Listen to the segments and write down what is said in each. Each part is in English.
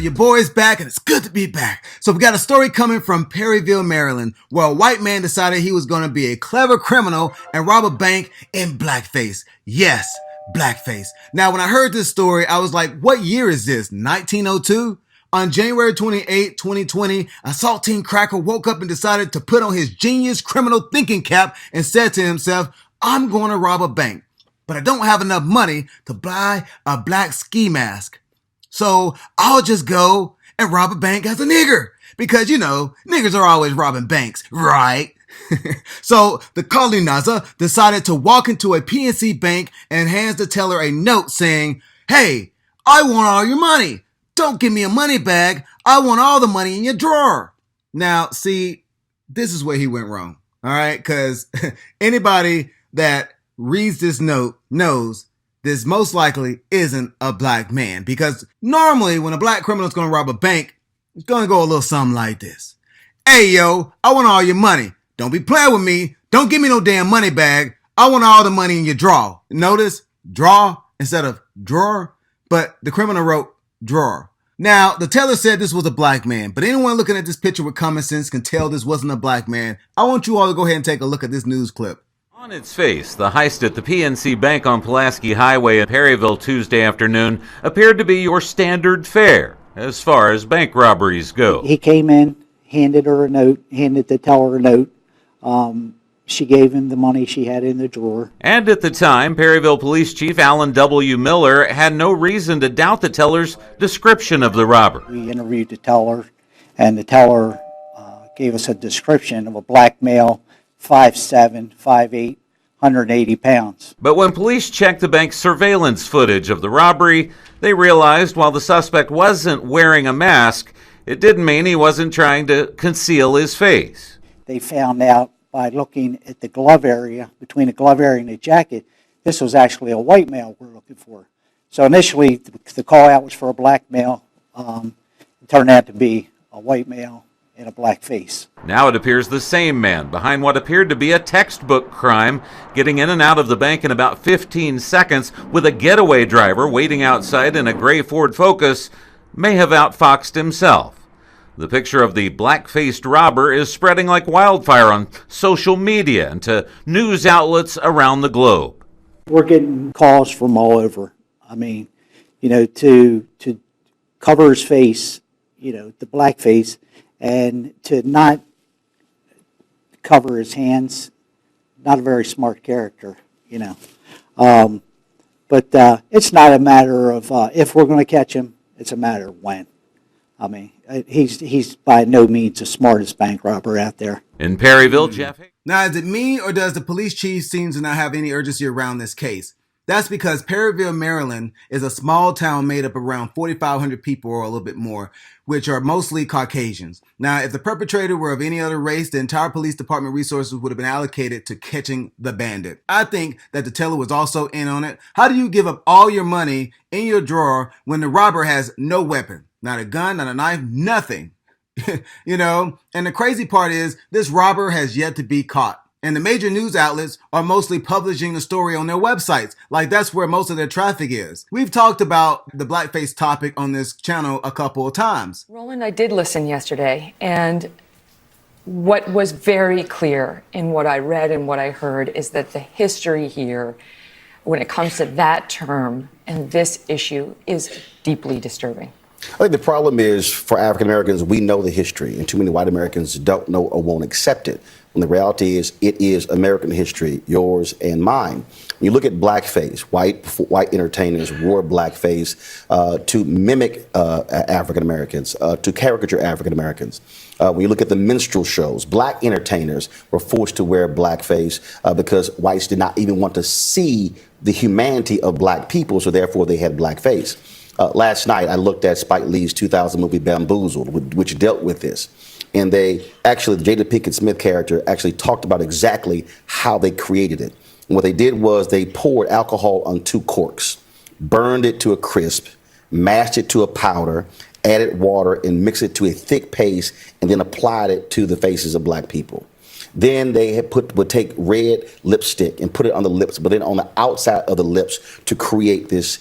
your boy's back, and it's good to be back. So we got a story coming from Perryville, Maryland, where a white man decided he was going to be a clever criminal and rob a bank in blackface. Yes, blackface. Now, when I heard this story, I was like, what year is this? 1902? On January 28, 2020, a saltine cracker woke up and decided to put on his genius criminal thinking cap and said to himself, I'm going to rob a bank, but I don't have enough money to buy a black ski mask. So I'll just go and rob a bank as a nigger because, you know, niggers are always robbing banks, right? So the colonizer decided to walk into a PNC bank and hands the teller a note saying, hey, I want all your money. Don't give me a money bag. I want all the money in your drawer. Now, see, this is where he went wrong. All right. Because anybody that reads this note knows this most likely isn't a black man, because normally when a black criminal is going to rob a bank, it's going to go a little something like this. Hey, yo, I want all your money. Don't be playing with me. Don't give me no damn money bag. I want all the money in your drawer. Notice draw instead of drawer, but the criminal wrote drawer. Now, the teller said this was a black man, but anyone looking at this picture with common sense can tell this wasn't a black man. I want you all to go ahead and take a look at this news clip. On its face, the heist at the PNC Bank on Pulaski Highway in Perryville Tuesday afternoon appeared to be your standard fare as far as bank robberies go. He came in, handed her a note, handed the teller a note. She gave him the money she had in the drawer. And at the time, Perryville Police Chief Alan W. Miller had no reason to doubt the teller's description of the robber. We interviewed the teller, and the teller gave us a description of a black male, 5'7", 5'8", 180 pounds. But when police checked the bank's surveillance footage of the robbery, they realized while the suspect wasn't wearing a mask, it didn't mean he wasn't trying to conceal his face. They found out by looking at the glove area, between the glove area and the jacket, this was actually a white male we're looking for. So initially, the call out was for a black male. It turned out to be a white male in a black face. Now it appears the same man behind what appeared to be a textbook crime, getting in and out of the bank in about 15 seconds with a getaway driver waiting outside in a gray Ford Focus, may have outfoxed himself. The picture of the black-faced robber is spreading like wildfire on social media and to news outlets around the globe. We're getting calls from all over. I mean, you know, to cover his face, you know, the black face, and to not cover his hands, not a very smart character, you know. But it's not a matter of if we're going to catch him, it's a matter of when. I mean, he's by no means the smartest bank robber out there. In Perryville, Jeff. Now, is it me or does the police chief seem to not have any urgency around this case? That's because Perryville, Maryland is a small town made up around 4,500 people or a little bit more, which are mostly Caucasians. Now, if the perpetrator were of any other race, the entire police department resources would have been allocated to catching the bandit. I think that the teller was also in on it. How do you give up all your money in your drawer when the robber has no weapon? Not a gun, not a knife, nothing. You know, and the crazy part is this robber has yet to be caught. And the major news outlets are mostly publishing the story on their websites. Like that's where most of their traffic is. We've talked about the blackface topic on this channel a couple of times. Roland, I did listen yesterday, and what was very clear in what I read and what I heard is that the history here, when it comes to that term and this issue, is deeply disturbing. I think the problem is for African Americans, we know the history, and too many white Americans don't know or won't accept it. When the reality is, it is American history, yours and mine. When you look at blackface, white entertainers wore blackface to mimic African Americans, to caricature African Americans. When you look at the minstrel shows, black entertainers were forced to wear blackface because whites did not even want to see the humanity of black people, so therefore they had blackface. Last night, I looked at Spike Lee's 2000 movie Bamboozled, which dealt with this. And they actually, the Jada Pinkett Smith character actually talked about exactly how they created it. And what they did was they poured alcohol on 2 corks, burned it to a crisp, mashed it to a powder, added water, and mixed it to a thick paste, and then applied it to the faces of black people. Then they would take red lipstick and put it on the lips, but then on the outside of the lips to create this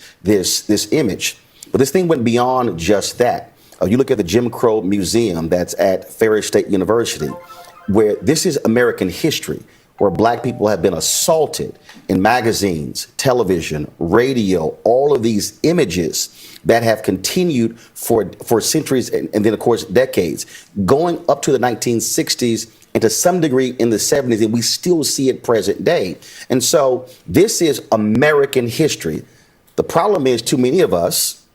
image. But this thing went beyond just that. You look at the Jim Crow Museum that's at Ferris State University, where this is American history, where black people have been assaulted in magazines, television, radio, all of these images that have continued for centuries and then, of course, decades, going up to the 1960s and to some degree in the 70s, and we still see it present day. And so this is American history. The problem is too many of us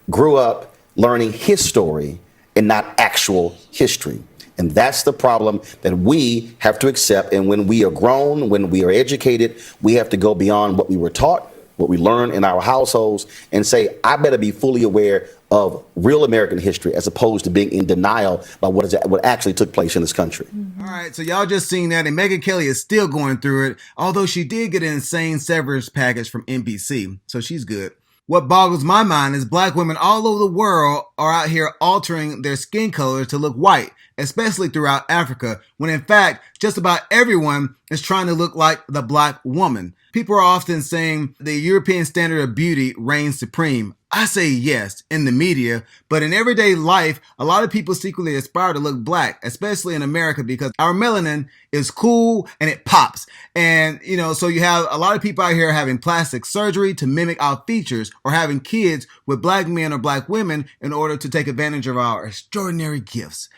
grew up learning his story and not actual history. And that's the problem that we have to accept. And when we are grown, when we are educated, we have to go beyond what we were taught, what we learn in our households, and say, I better be fully aware of real American history as opposed to being in denial about what actually took place in this country. All right, so y'all just seen that, and Megyn Kelly is still going through it, although she did get an insane severance package from NBC, so she's good. What boggles my mind is black women all over the world are out here altering their skin color to look white, especially throughout Africa, when in fact, just about everyone is trying to look like the black woman. People are often saying the European standard of beauty reigns supreme. I say yes, in the media, but in everyday life, a lot of people secretly aspire to look black, especially in America, because our melanin is cool and it pops. And, so you have a lot of people out here having plastic surgery to mimic our features, or having kids with black men or black women in order to take advantage of our extraordinary gifts.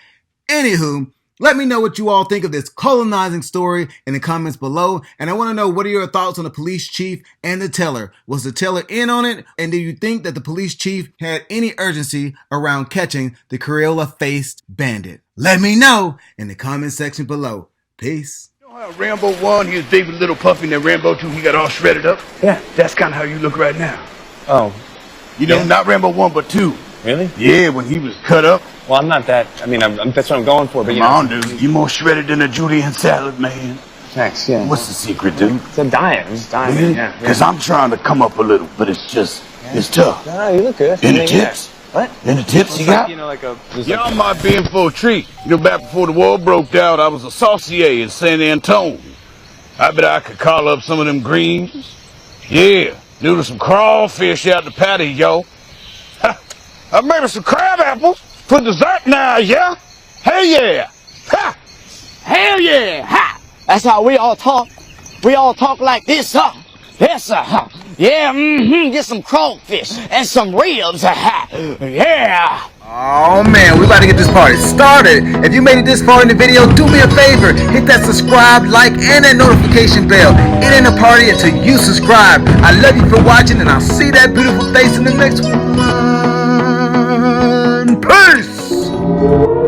Anywho, let me know what you all think of this colonizing story in the comments below. And I want to know, what are your thoughts on the police chief and the teller? Was the teller in on it? And do you think that the police chief had any urgency around catching the Crayola-faced bandit? Let me know in the comment section below. Peace. You know how Rambo 1, he was big with little puppy, and then Rambo 2, he got all shredded up? Yeah. That's kind of how you look right now. Oh. You know, not Rambo 1, but 2. Really? Yeah, when he was cut up. Well, I'm not that. I mean, that's what I'm going for, but Come on, dude. You more shredded than a Julian salad, man. Thanks, yeah. What's the secret, dude? It's a diet. I'm just dying. Really? Yeah. Because I'm trying to come up a little, but it's just, it's tough. No, you look good. In the tips? What? In the tips you got? Y'all might be in for a treat. You know, back before the war broke out, I was a saucier in San Antone. I bet I could call up some of them greens. Yeah, noodle some crawfish out the patty, yo. I made us some crab apples for dessert now, yeah? Hell yeah! Ha! Hell yeah! Ha! That's how we all talk. We all talk like this, huh? Yes, sir, huh? Yeah, get some crawfish and some ribs, huh? Yeah! Oh man, we about to get this party started. If you made it this far in the video, do me a favor. Hit that subscribe, like, and that notification bell. It ain't a party until you subscribe. I love you for watching, and I'll see that beautiful face in the next one. Peace!